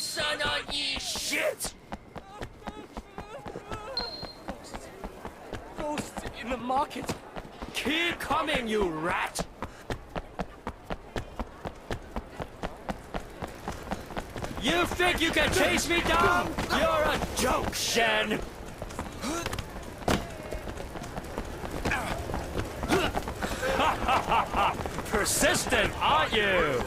son of ye shit! Ghosts in the market. Keep coming, you rat! You think you can chase me down? You're a joke, Shen! Persistent, aren't you?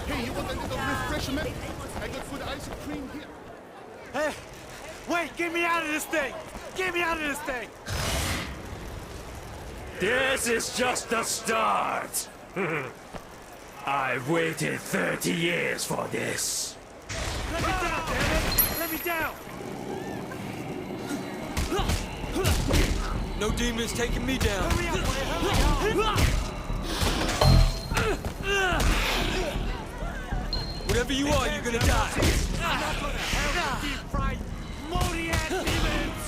Hey, you want a little refreshment? I got food ice cream here. Hey, wait, get me out of this thing! Get me out of this thing! This is just the start! I've waited 30 years for this. Let me down, damn it! Let me down! No demon's taking me down. Hurry up, Blair, hurry up! Whatever you are, you're gonna die. I'm not gonna help you, deep-fried, moldy-ass demons!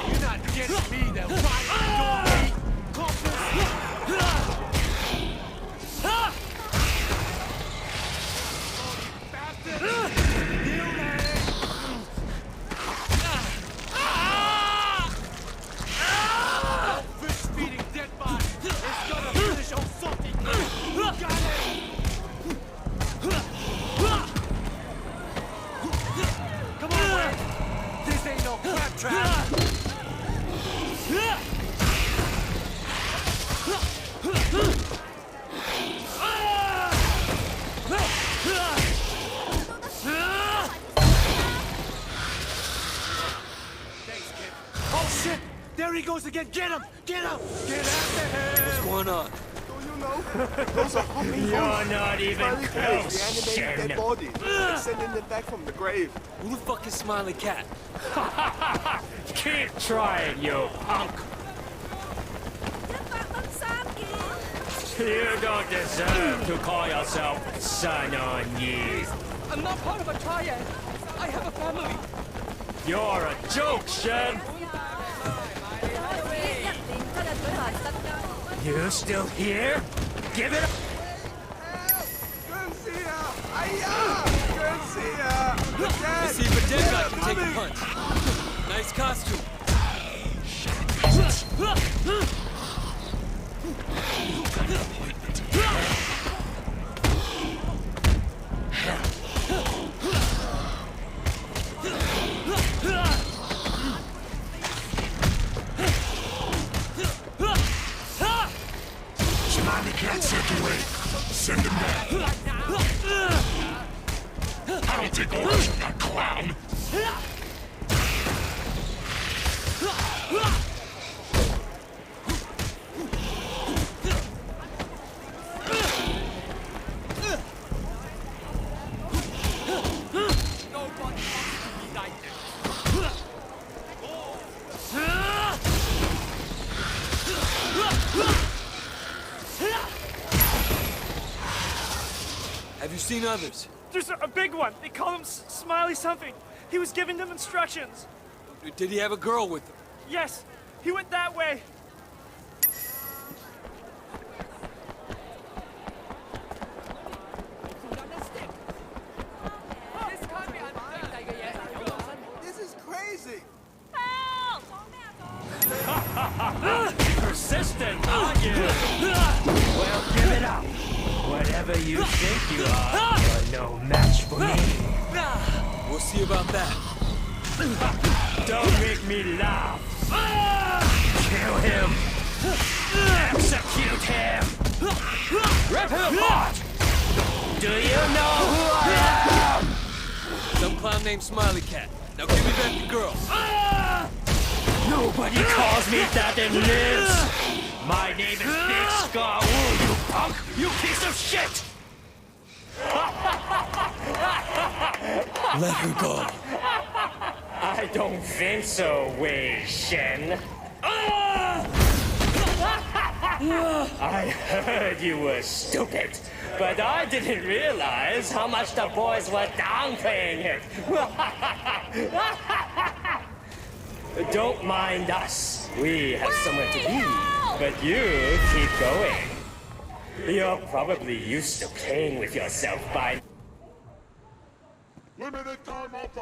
You're not getting me, the rotten doorway, compass! Fish-feeding dead body! It's gonna finish on something! You got it! Come on, Blair! This ain't no crab trap! Oh shit! There he goes again! Get him! Get him! Get after him! What's going on? Do you know? Those are hopping You're ghosts. not even Smiley Cat, close, reanimated Shen. dead body. They're sending them back from the grave. Who the fuck is Smiley Cat? Keep trying, you punk! You don't deserve to call yourself Son on Yi. I'm not part of a triad! I have a family! You're a joke, Shen! You still here? Give it up! Garcia! Aya! Garcia! Let's see if a dead guy can take a punch. Nice costume. Smiley Cat sent away. Send him back. I don't take orders from that clown. Have you seen others? There's a big one! They call him Smiley something! He was giving them instructions! Did he have a girl with him? Yes! He went that way! This is crazy! Persistent, aren't you? Well, give it up. Whatever you think you are, you're no match for me. We'll see about that. Don't make me laugh. Kill him. Execute him. Rip him apart. Do you know who I am? Some clown named Smiley Cat. Now give me back the girl. Nobody calls me that and lives. My name is Big Scar Wu, you punk. You piece of shit. Let her go. I don't think so, Wei Shen. I heard you were stupid, but I didn't realize how much the boys were downplaying it. Don't mind us. We have somewhere to be, but you keep going. You're probably used to playing with yourself by Limited time offer.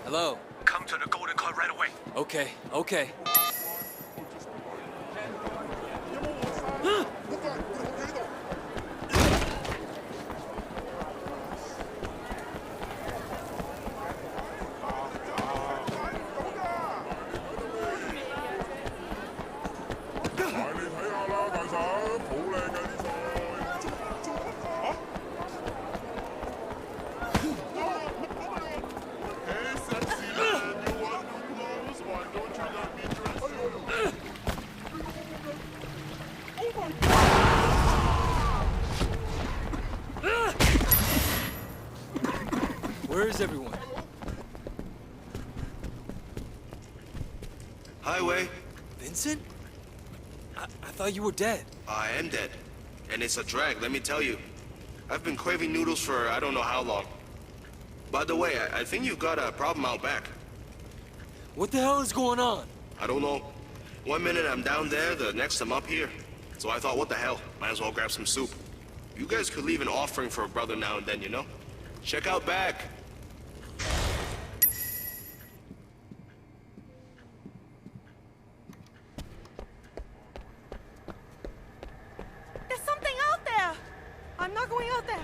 Hello. Come to the Golden Car right away. Okay, okay. Hey, sexy man, you want new clothes? Why don't you let me dress you? Where is everyone? Highway, Vincent? I thought you were dead. I am dead. And it's a drag, let me tell you. I've been craving noodles for I don't know how long. By the way, I think you've got a problem out back. What the hell is going on? I don't know. One minute I'm down there, the next I'm up here. So I thought, what the hell? Might as well grab some soup. You guys could leave an offering for a brother now and then, you know? Check out back. There's something out there! I'm not going out there!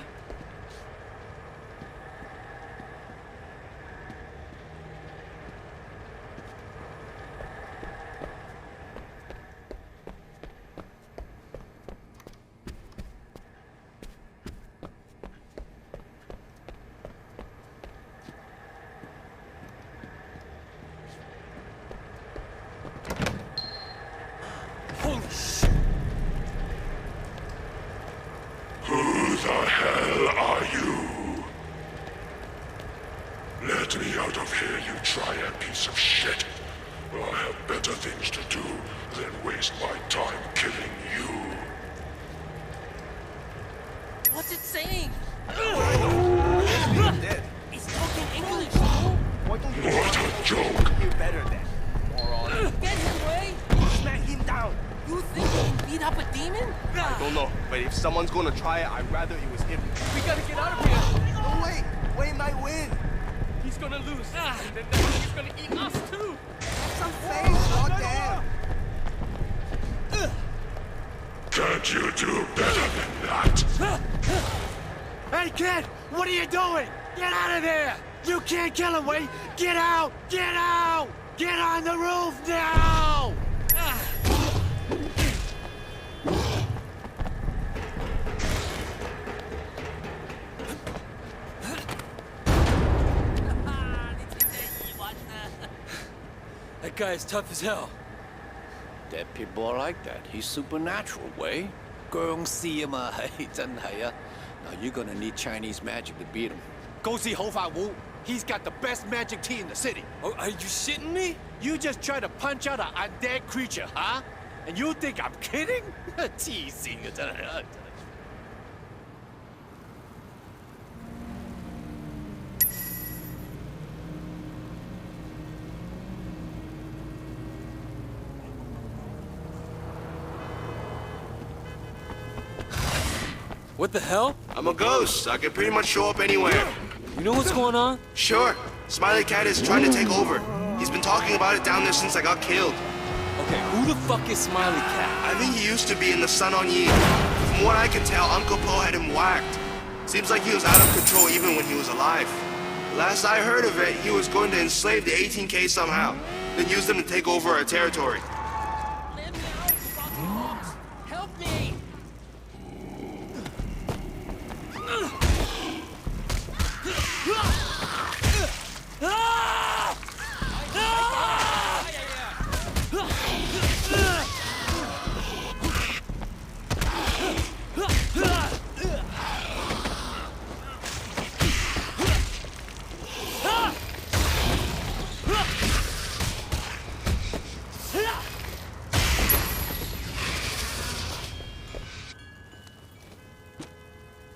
Holy shit! Who the hell are you? Let me out of here, you triad piece of shit. I have better things to do than waste my time killing you. What's it saying? Dead. It's talking English! Why don't you What a joke. hear better then? Moron. Get him, Wei! Smack him down. You think you can beat up a demon? I don't know, but if someone's gonna try it, I'd rather it was him. We gotta get out of here. No way. Wei might win. He's gonna lose. And then he's gonna eat us too. Have some faith, goddamn. Can't you do better than that? Hey, kid! What are you doing? Get out of there! You can't kill him, Wei! Get out! Get out! Get on the roof now! That guy is tough as hell. Dead people are like that. He's supernatural, Wei. 僵屍啊嘛，係真係啊。Now you're gonna need Chinese magic to beat him. Go see Hou Fa Wu. He's got the best magic tea in the city. Oh, are you shitting me? You just try to punch out an undead creature, huh? And you think I'm kidding? 黐線嘅真係啊！ What the hell? I'm a ghost. I can pretty much show up anywhere. You know what's going on? Sure. Smiley Cat is trying to take over. He's been talking about it down there since I got killed. Okay, who the fuck is Smiley Cat? I think he used to be in the Sun on Yi. From what I can tell, Uncle Po had him whacked. Seems like he was out of control even when he was alive. Last I heard of it, he was going to enslave the 18K somehow, then use them to take over our territory. Let me out, fucking box! Help me!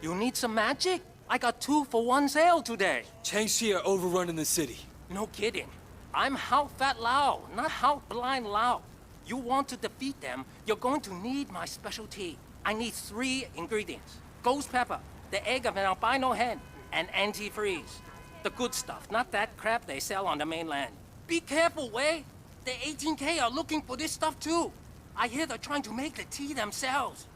You need some magic? I got 2 for 1 sale today. Changxi are overrunning the city. No kidding. I'm Hao Fat Lao, not Hao Blind Lao. You want to defeat them, you're going to need my specialty. I need 3 ingredients. Ghost pepper, the egg of an albino hen, and antifreeze. The good stuff, not that crap they sell on the mainland. Be careful, Wei. The 18K are looking for this stuff too. I hear they're trying to make the tea themselves.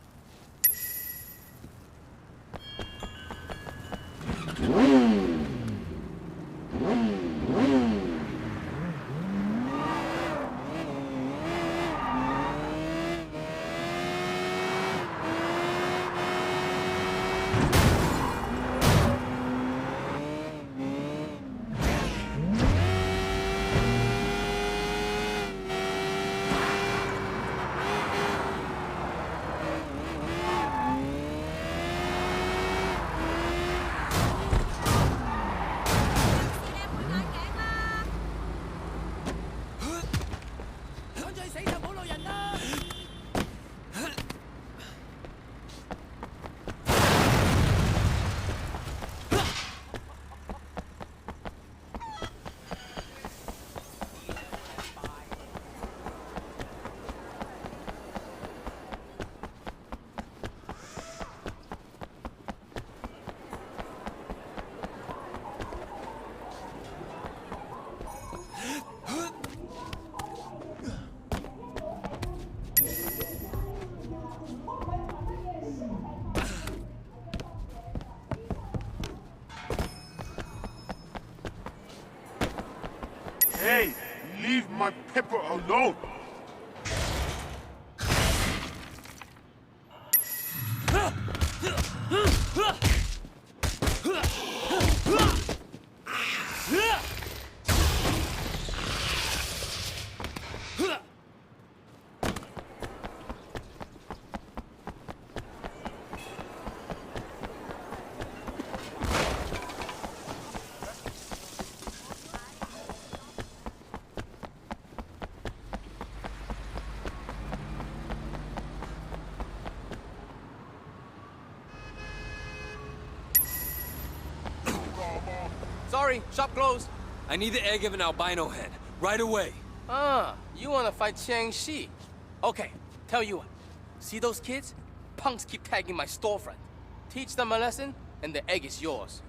Hey, leave my pepper alone. Sorry, shop closed. I need the egg of an albino hen, right away. Ah, you wanna fight Changxi? Okay, tell you what. See those kids? Punks keep tagging my storefront. Teach them a lesson, and the egg is yours.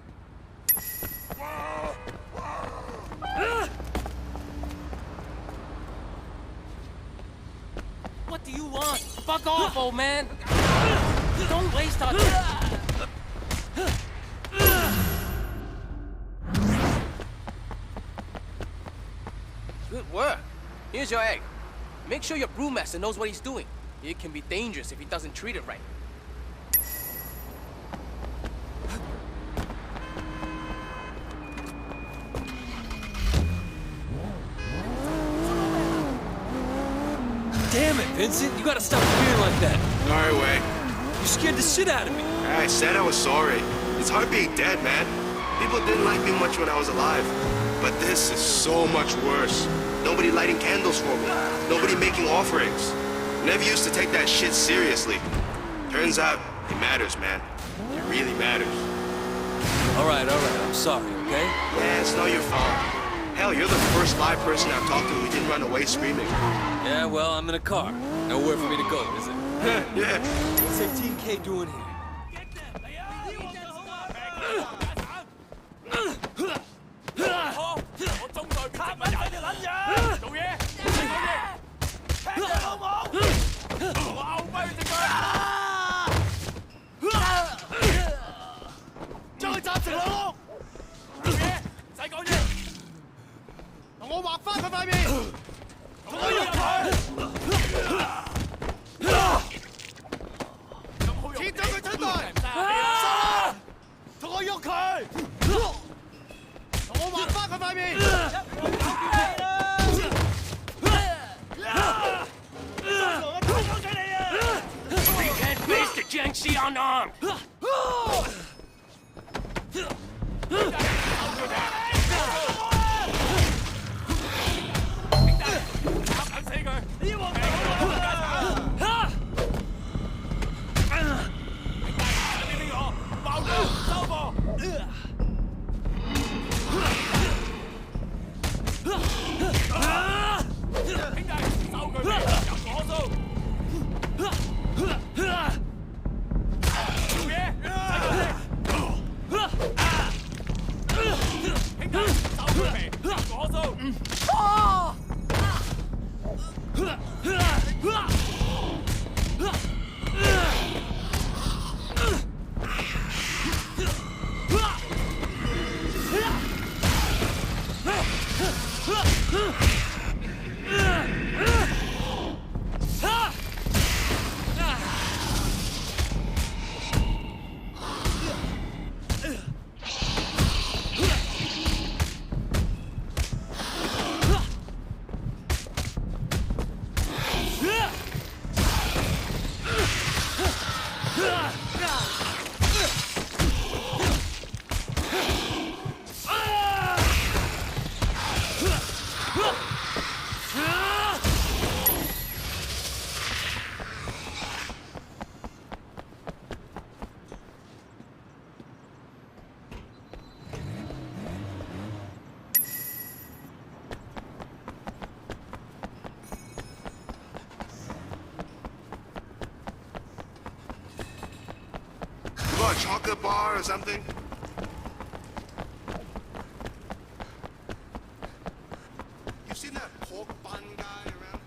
What do you want? Fuck off, old man! Don't waste our time! Good work. Here's your egg. Make sure your brewmaster knows what he's doing. It can be dangerous if he doesn't treat it right. Damn it, Vincent! You gotta stop being like that. Sorry, Wei. You scared the shit out of me. I said I was sorry. It's hard being dead, man. People didn't like me much when I was alive. But this is so much worse. Nobody lighting candles for me. Nobody making offerings. Never used to take that shit seriously. Turns out, it matters, man. It really matters. All right, I'm sorry, okay? Yeah, it's not your fault. Hell, you're the first live person I've talked to who didn't run away screaming. Yeah, well, I'm in a car. Nowhere for me to go, is it? Yeah. What's 18K doing here? We can't face the Jiangxi unarmed! You got a chocolate bar or something? You seen that pork bun guy around?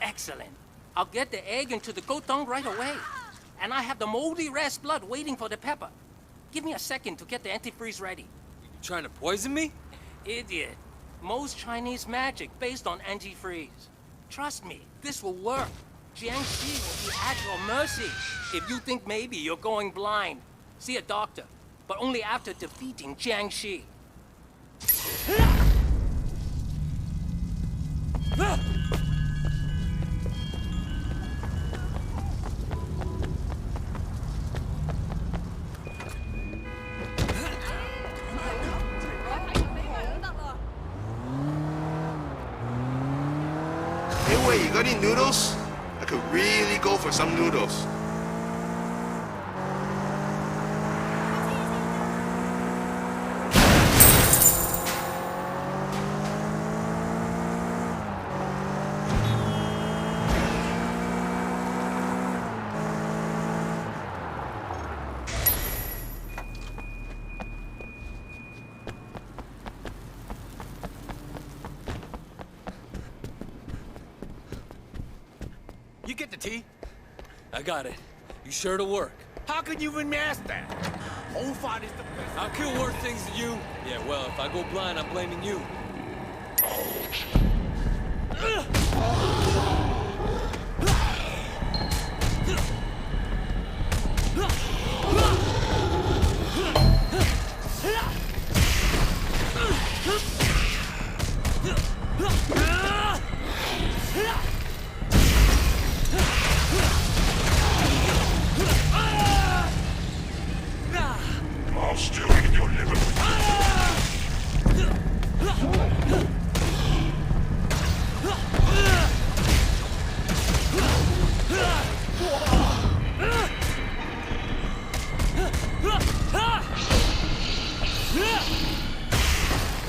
Excellent. I'll get the egg into the goat dung right away. And I have the moldy rat's blood waiting for the pepper. Give me a second to get the antifreeze ready. You trying to poison me? Idiot. Most Chinese magic based on antifreeze. Trust me, this will work. Jiangxi will be at your mercy. If you think maybe you're going blind, see a doctor. But only after defeating Jiangxi. Hey, wait, you got any noodles? I could really go for some noodles. You get the tea? I got it. You sure it'll work? How can you even mask that? Whole fight is the best. I'll kill worse things than you. Yeah, well, if I go blind, I'm blaming you. I'll still eat your liver.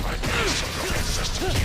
I need some of your ancestors.